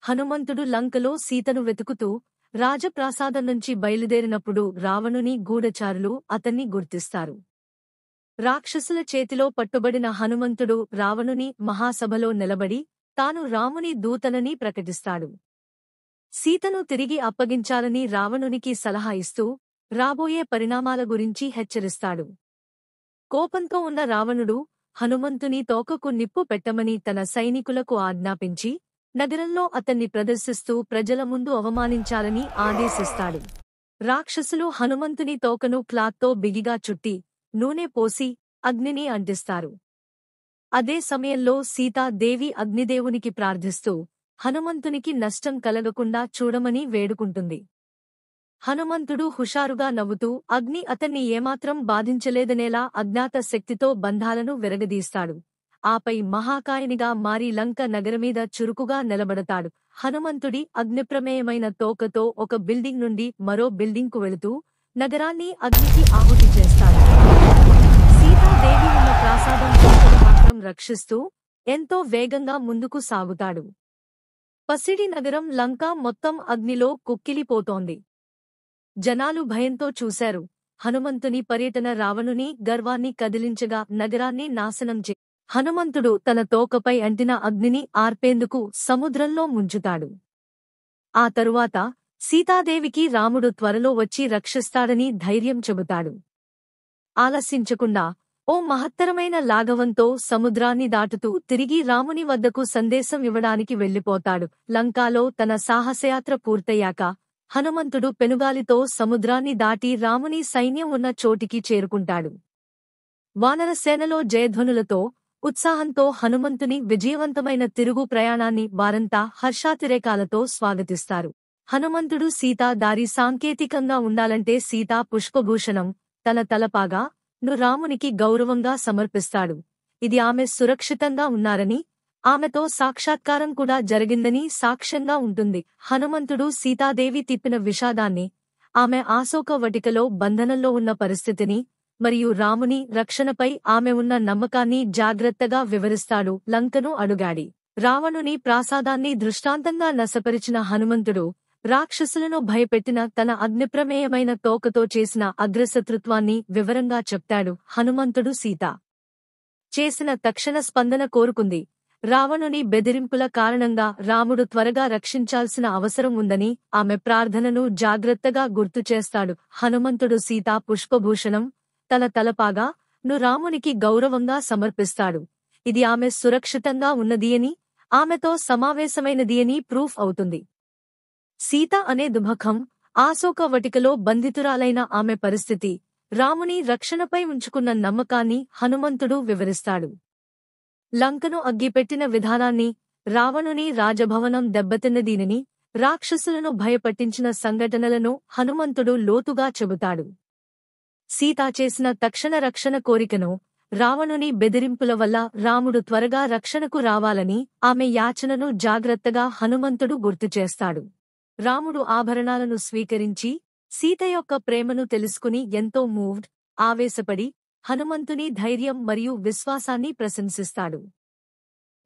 హనుమంతుడు లంకలో సీతను వెతుకుతూ రాజప్రాసాదం నుంచి బయలుదేరినప్పుడు రావణుని గూఢచారులు అతన్ని గుర్తిస్తారు. రాక్షసుల చేతిలో పట్టుబడిన హనుమంతుడు రావణుని మహాసభలో నిలబడి తాను రాముని దూతనని ప్రకటిస్తాడు. సీతను తిరిగి అప్పగించాలని రావణునికి సలహా ఇస్తూ రాబోయే పరిణామాల గురించి హెచ్చరిస్తాడు. కోపంతో ఉన్న రావణుడు హనుమంతుని తోకకు నిప్పు పెట్టమని తన సైనికులకు ఆజ్ఞాపించి నగరంలో అతన్ని ప్రదర్శిస్తూ ప్రజల ముందు అవమానించాలని ఆదేశిస్తాడు. రాక్షసులు హనుమంతుని తోకను క్లాత్తో బిగిగా చుట్టి నూనె పోసి అగ్నిని అంటిస్తారు. అదే సమయంలో సీతాదేవి అగ్నిదేవునికి ప్రార్థిస్తూ హనుమంతునికి నష్టం కలగకుండా చూడమని వేడుకుంటుంది. హనుమంతుడు హుషారుగా నవ్వుతూ అగ్ని అతన్ని ఏమాత్రం బాధించలేదనేలా అజ్ఞాత శక్తితో బంధాలను విరగదీస్తాడు. ఆపై మహాకాయునిగా మారి లంక నగరమీద చురుకుగా నిలబడతాడు. హనుమంతుడి అగ్నిప్రమేయమైన తోకతో ఒక బిల్డింగ్ నుండి మరో బిల్డింగ్కు వెళుతూ నగరాన్ని అగ్నికి ఆహుతి చేస్తాడు. సీతాదేవి ఉన్న ప్రాసాదం తోకను మాత్రం రక్షిస్తూ ఎంతో వేగంగా ముందుకు సాగుతాడు. పసిడి నగరం లంక మొత్తం అగ్నిలో కుక్కిలిపోతోంది. జనాలు భయంతో చూశారు. హనుమంతుని పర్యటన రావణుని గర్వాన్ని కదిలించగా నగరాన్ని నాశనం హనుమంతుడు తన తోకపై అంటిన అగ్నిని ఆర్పేందుకు సముద్రంలో ముంచుతాడు. ఆ తరువాత సీతాదేవికి రాముడు త్వరలో వచ్చి రక్షిస్తాడని ధైర్యం చెబుతాడు. ఆలస్యించకుండా ఓ మహత్తరమైన లాఘవంతో సముద్రాన్ని దాటుతూ తిరిగి రాముని వద్దకు సందేశం ఇవ్వడానికి వెళ్ళిపోతాడు. లంకాలో తన సాహసయాత్ర పూర్తయ్యాక హనుమంతుడు పెనుగాలితో సముద్రాన్ని దాటి రాముని సైన్యం ఉన్న చోటికి చేరుకుంటాడు. వానరసేనలో జయధ్వనులతో ఉత్సాహంతో హనుమంతుని విజయవంతమైన తిరుగు ప్రయాణాన్ని వారంతా హర్షాతిరేకాలతో స్వాగతిస్తారు. హనుమంతుడు సీతా దారి సాంకేతికంగా ఉండాలంటే సీతా పుష్పభూషణం తన తలపాగా ను రామునికి గౌరవంగా సమర్పిస్తాడు. ఇది ఆమె సురక్షితంగా ఉన్నారని ఆమెతో సాక్షాత్కారం కూడా జరిగిందని సాక్ష్యంగా ఉంటుంది. హనుమంతుడు సీతాదేవి తిప్పిన విషాదాన్ని, ఆమె అశోకవటికలో బంధనంలో ఉన్న పరిస్థితిని మరియు రాముని రక్షణపై ఆమె ఉన్న నమ్మకాన్ని జాగ్రత్తగా వివరిస్తాడు. లంకను అడుగాడి రావణుని ప్రాసాదాన్ని దృష్టాంతంగా నశపరిచిన హనుమంతుడు రాక్షసులను భయపెట్టిన తన అగ్నిప్రమేయమైన తోకతో చేసిన అగ్రశత్రుత్వాన్ని వివరంగా చెప్తాడు. హనుమంతుడు సీత చేసిన తక్షణ స్పందన కోరుకుంది. రావణుని బెదిరింపుల కారణంగా రాముడు త్వరగా రక్షించాల్సిన అవసరం ఉందని ఆమె ప్రార్థనను జాగ్రత్తగా గుర్తుచేస్తాడు. హనుమంతుడు సీతా పుష్పభూషణం తన తలపాగా ను రామునికి గౌరవంగా సమర్పిస్తాడు. ఇది ఆమె సురక్షితంగా ఉన్నదియని ఆమెతో సమావేశమైనదియని ప్రూఫ్ అవుతుంది. సీత అనే దుముఖం అశోకవటికలో బంధితురాలైన ఆమె పరిస్థితి, రాముని రక్షణపై ఉంచుకున్న నమ్మకాన్ని హనుమంతుడు వివరిస్తాడు. లంకను అగ్గిపెట్టిన విధానాన్ని, రావణుని రాజభవనం దెబ్బతిన్నదీనిని, రాక్షసులను భయపట్టించిన సంఘటనలను హనుమంతుడు లోతుగా చెబుతాడు. సీత చేసిన తక్షణ రక్షణ కోరికను, రావణుని బెదిరింపుల వల్ల రాముడు త్వరగా రక్షణకు రావాలని ఆమె యాచనను జాగ్రత్తగా హనుమంతుడు గుర్తుచేస్తాడు. రాముడు ఆభరణాలను స్వీకరించి సీత యొక్క ప్రేమను తెలుసుకుని ఎంతో మూవ్డ్, ఆవేశపడి హనుమంతుని ధైర్యం మరియు విశ్వాసాన్ని ప్రశంసిస్తాడు.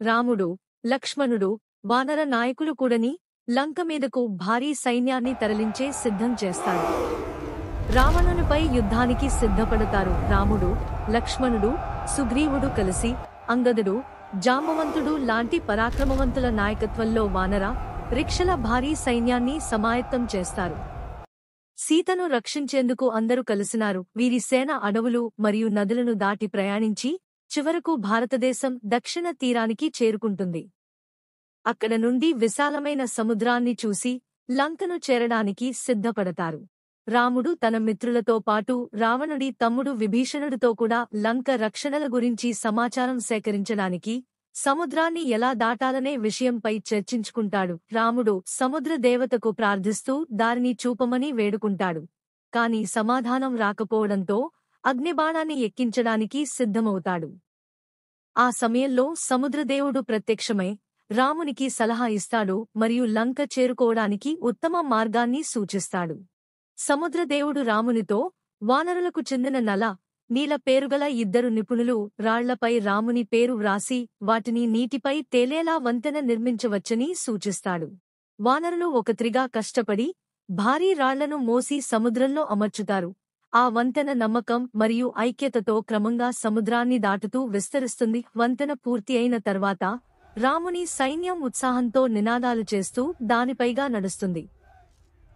రాముడు, లక్ష్మణుడు, వానర నాయకులు కూడని లంక మీదకు భారీ సైన్యాన్ని తరలించే సిద్ధం చేస్తాడు. రావణునిపై యుద్ధానికి సిద్ధపడతారు. రాముడు, లక్ష్మణుడు, సుగ్రీవుడు కలిసి అంగదుడు, జాంబవంతుడు లాంటి పరాక్రమవంతుల నాయకత్వంలో వానర, రిక్షల భారీ సైన్యాన్ని సమాయత్తం చేస్తారు. సీతను రక్షించేందుకు అందరూ కలిసినారు. వీరి సేన అడవులు మరియు నదులను దాటి ప్రయాణించి చివరకు భారతదేశం దక్షిణ తీరానికి చేరుకుంటుంది. అక్కడ నుండి విశాలమైన సముద్రాన్ని చూసి లంకను చేరడానికి సిద్ధపడతారు. రాముడు తన మిత్రులతో పాటు రావణుడి తమ్ముడు విభీషణుడితో కూడా లంక రక్షణల గురించి సమాచారం సేకరించడానికి సముద్రాన్ని ఎలా దాటాలనే విషయంపై చర్చించుకుంటాడు. రాముడు సముద్ర దేవతకు ప్రార్థిస్తూ దారిని చూపమని వేడుకుంటాడు. కాని సమాధానం రాకపోవడంతో అగ్నిబాణాన్ని ఎక్కించడానికి సిద్ధమవుతాడు. ఆ సమయంలో సముద్రదేవుడు ప్రత్యక్షమై రామునికి సలహా ఇస్తాడు మరియు లంక చేరుకోవడానికి ఉత్తమ మార్గాన్ని సూచిస్తాడు. సముద్రదేవుడు రామునితో వానరులకు చెందిన నల, నీల పేరుగల 2 నిపుణులు రాళ్లపై రాముని పేరు వ్రాసి వాటిని నీటిపై తేలేలా వంతెన నిర్మించవచ్చని సూచిస్తాడు. వానరులు ఒకత్రిగా కష్టపడి భారీ రాళ్లను మోసి సముద్రంలో అమర్చుతారు. ఆ వంతెన నమ్మకం మరియు ఐక్యతతో క్రమంగా సముద్రాన్ని దాటుతూ విస్తరిస్తుంది. వంతెన పూర్తి అయిన తర్వాత రాముని సైన్యం ఉత్సాహంతో నినాదాలు చేస్తూ దానిపైగా నడుస్తుంది.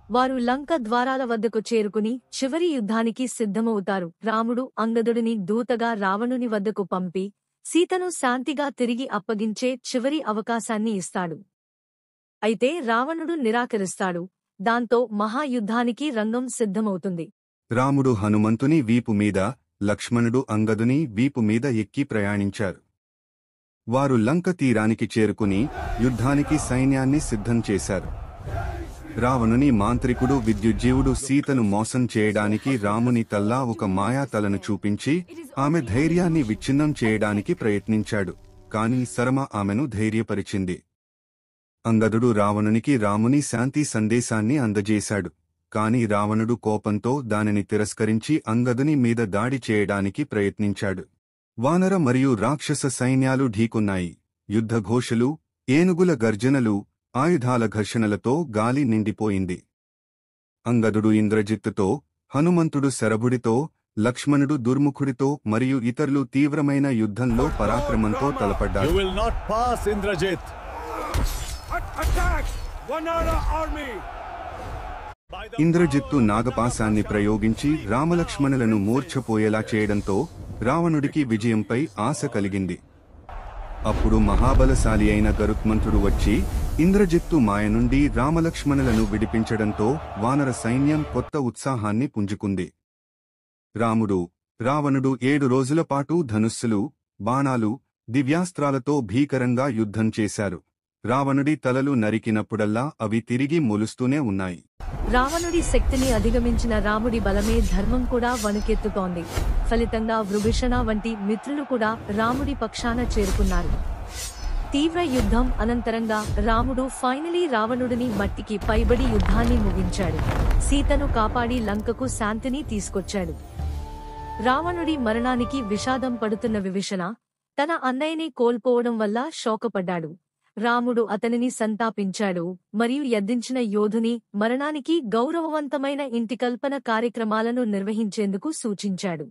వారు లంక ద్వారాల వద్దకు చేరుకుని చివరి యుద్ధానికి సిద్ధమవుతారు. రాముడు అంగదుడిని దూతగా రావణుని వద్దకు పంపి సీతను శాంతిగా తిరిగి అప్పగించే చివరి అవకాశాన్ని ఇస్తాడు. అయితే రావణుడు నిరాకరిస్తాడు. దాంతో మహాయుద్ధానికి రంగం సిద్ధమవుతుంది. రాముడు హనుమంతుని వీపు మీద, లక్ష్మణుడు అంగదుని వీపు మీద ఎక్కి ప్రయాణించారు. వారు లంక తీరానికి చేరుకుని యుద్ధానికి సైన్యాన్ని సిద్ధం చేశారు. రావణుని మాంత్రికుడు విద్యుజ్జీవుడు సీతను మోసం చేయడానికి రాముని తల్లా ఒక మాయా తలను చూపించి ఆమె ధైర్యాన్ని విచ్ఛిన్నం చేయడానికి ప్రయత్నించాడు. కాని సరమ ఆమెను ధైర్యపరిచింది. అంగదుడు రావణునికి రాముని శాంతి సందేశాన్ని అందజేశాడు. కాని రావణుడు కోపంతో దానిని తిరస్కరించి అంగదుని మీద దాడి చేయడానికి ప్రయత్నించాడు. వానర మరియు రాక్షస సైన్యాలు ఢీకొన్నాయి. యుద్ధఘోషలు, ఏనుగుల గర్జనలు, ఆయుధాల ఘర్షణలతో గాలి నిండిపోయింది. అంగదుడు ఇంద్రజిత్తుతో, హనుమంతుడు శరభుడితో, లక్ష్మణుడు దుర్ముఖుడితో మరియు ఇతరులు తీవ్రమైన యుద్ధంలో పరాక్రమంతో తలపడ్డారు. ఇంద్రజిత్తు నాగపాశాన్ని ప్రయోగించి రామలక్ష్మణులను మూర్ఛపోయేలా చేయడంతో రావణుడికి విజయంపై ఆశ కలిగింది. అప్పుడు మహాబలశాలి అయిన గరుత్మంతుడు వచ్చి ఇంద్రజిత్తు మాయ నుండి రామలక్ష్మణులను విడిపించడంతో వానర సైన్యం కొత్త ఉత్సాహాన్ని పుంజుకుంది. రాముడు, రావణుడు 7 రోజుల పాటు ధనుస్సులు, బాణాలు, దివ్యాస్త్రాలతో భీకరంగా యుద్ధం చేశారు. రావణుడి తలలు నరికినప్పుడల్లా అవి తిరిగి మొలుస్తూనే ఉన్నాయి. రావణుడి శక్తిని అధిగమించిన రాముడి బలమే ధర్మం కూడా వణుకెత్తుతోంది. ఫలితంగా వృభిషణ వంటి మిత్రులు కూడా రాముడి పక్షాన చేరుకున్నారు. తీవ్ర యుద్ధం అనంతరంగా రాముడు ఫైనలీ రావణుడిని మట్టికి పైబడి యుద్ధాన్ని ముగించాడు. సీతను కాపాడి లంకకు శాంతిని తీసుకొచ్చాడు. రావణుడి మరణానికి విషాదం పడుతున్న విభీషణ తన అన్నయ్యని కోల్పోవడం వల్ల శోకపడ్డాడు. రాముడు అతనిని సంతాపించాడు మరియు యద్దించిన యోధుని మరణానికి గౌరవవంతమైన ఇంటికల్పన కార్యక్రమాలను నిర్వహించేందుకు సూచించాడు.